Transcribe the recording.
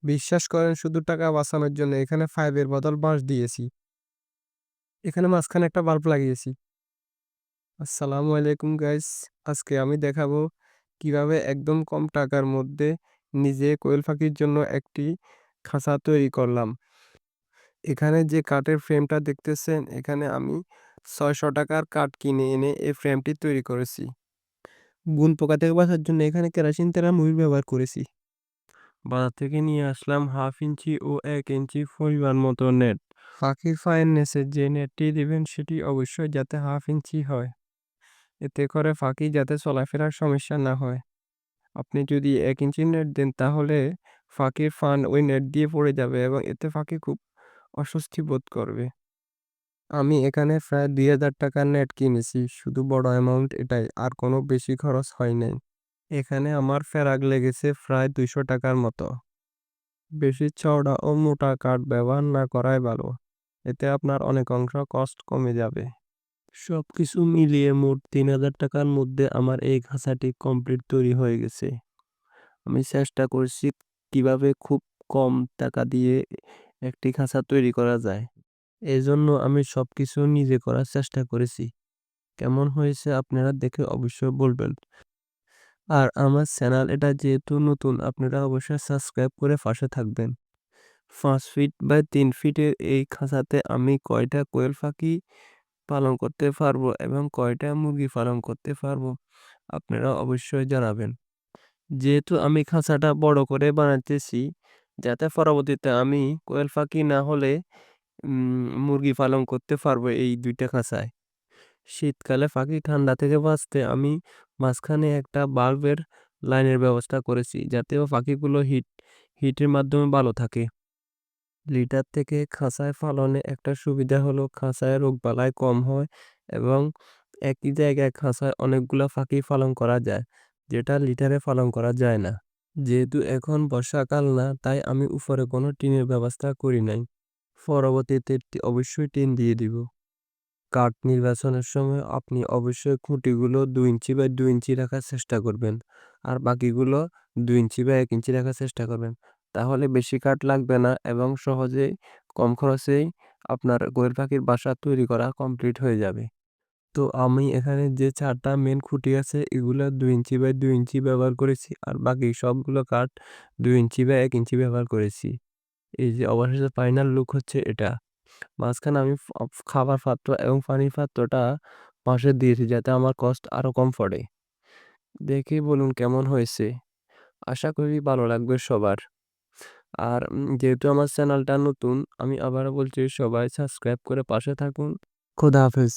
বিশ্বাস করেন শুধু টাকা বাঁচানোর জন্য এখানে 5 এর বদল বাঁশ দিয়েছি। এখানে মাঝখানে একটা বাল্ব লাগিয়েছি। আসসালামু আলাইকুম গাইস। আজকে আমি দেখাবো কিভাবে একদম কম টাকার মধ্যে নিজে কোয়েল পাখির জন্য একটি খাঁচা তৈরি করলাম। এখানে যে কাঠের ফ্রেমটা দেখতেছেন, এখানে আমি ৳৬০০ কাঠ কিনে এনে এই ফ্রেমটি তৈরি করেছি। গুণ পোকা থেকে বাঁচার জন্য এখানে কেরোসিন তেল আর মুড়ি ব্যবহার করেছি। বাজার থেকে নিয়ে আসলাম 1/2 ইঞ্চি ও 1 ইঞ্চি পরিমাণ মতো নেট। পাখির পায়ের নিচে যে নেটটি দিবেন সেটি অবশ্যই যাতে 1/2 ইঞ্চি হয়। এতে করে পাখি যাতে চলাফেরার সমস্যা না হয়। আপনি যদি 1 ইঞ্চি নেট দেন তাহলে পাখির ফান ওই নেট দিয়ে পড়ে যাবে এবং এতে পাখি খুব অস্বস্তি বোধ করবে। আমি এখানে প্রায় ৳২,০০০ নেট কিনেছি। শুধু বড় অ্যামাউন্ট এটাই, আর কোনো বেশি খরচ হয় নাই। এখানে আমার ফেরাক লেগেছে প্রায় ৳200 মতো। বেশি চওড়া ও মোটা কাঠ ব্যবহার না করাই ভালো। এতে আপনার অনেক অংশ কষ্ট কমে যাবে। সবকিছু মিলিয়ে মোট ৳৩,০০০ মধ্যে আমার এই খাঁচাটি কমপ্লিট তৈরি হয়ে গেছে। আমি চেষ্টা করছি কিভাবে খুব কম টাকা দিয়ে একটি খাঁচা তৈরি করা যায়। এজন্য আমি সবকিছু নিজে করার চেষ্টা করেছি। কেমন হয়েছে আপনারা দেখে অবশ্যই বলবেন। আর আমার চ্যানেল এটা যেহেতু নতুন, আপনারা অবশ্যই সাবস্ক্রাইব করে পাশে থাকবেন। 5 ফিট বাই 3 ফিটের এই খাঁচাতে আমি কয়টা কোয়েল পাখি পালন করতে পারবো এবং কয়টা মুরগি পালন করতে পারবো আপনারা অবশ্যই জানাবেন। যেহেতু আমি খাঁচাটা বড় করে বানাতেছি, যাতে পরবর্তীতে আমি কোয়েল পাখি না হলে মুরগি পালন করতে পারবো এই 2টা খাঁচায়। শীতকালে পাখি ঠান্ডা থেকে বাঁচতে আমি মাঝখানে একটা বাল্বের লাইনের ব্যবস্থা করেছি, যাতে পাখিগুলো হিটের মাধ্যমে ভালো থাকে। লিটার থেকে খাঁচায় পালনে একটা সুবিধা হলো খাঁচায় রোগবালাই কম হয় এবং একই জায়গায় খাঁচায় অনেকগুলা পাখি পালন করা যায়, যেটা লিটারে পালন করা যায় না। যেহেতু এখন বর্ষাকাল না, তাই আমি উপরে কোনো টিনের ব্যবস্থা করি নাই। পরবর্তীতে অবশ্যই টিন দিয়ে দিব। কাঠ নির্বাচনের সময় আপনি অবশ্যই খুঁটিগুলো 2 ইঞ্চি বাই 2 ইঞ্চি রাখার চেষ্টা করবেন। আর বাকিগুলো 2 ইঞ্চি বা 1 ইঞ্চি রাখার চেষ্টা করবেন। তাহলে বেশি কাঠ লাগবে না এবং সহজেই কম খরচেই আপনার কোয়েল পাখির বাসা তৈরি করা কমপ্লিট হয়ে যাবে। তো আমি এখানে যে 4 টা মেইন খুঁটি আছে এগুলা 2 ইঞ্চি বাই 2 ইঞ্চি ব্যবহার করেছি। আর বাকি সবগুলো কাঠ 2 ইঞ্চি বা 1 ইঞ্চি ব্যবহার করেছি। এই যে অবশেষে ফাইনাল লুক হচ্ছে এটা। মাঝখানে আমি খাবার পাত্র এবং পানির পাত্রটা পাশে দিয়েছি, যাতে আমার কষ্ট আরো কম পড়ে। দেখেই বলুন কেমন হয়েছে? আশা করি ভালো লাগবে সবার। আর যেহেতু আমার চ্যানেলটা নতুন, আমি আবারও বলছি সবাই সাবস্ক্রাইব করে পাশে থাকুন। খোদা হাফেজ।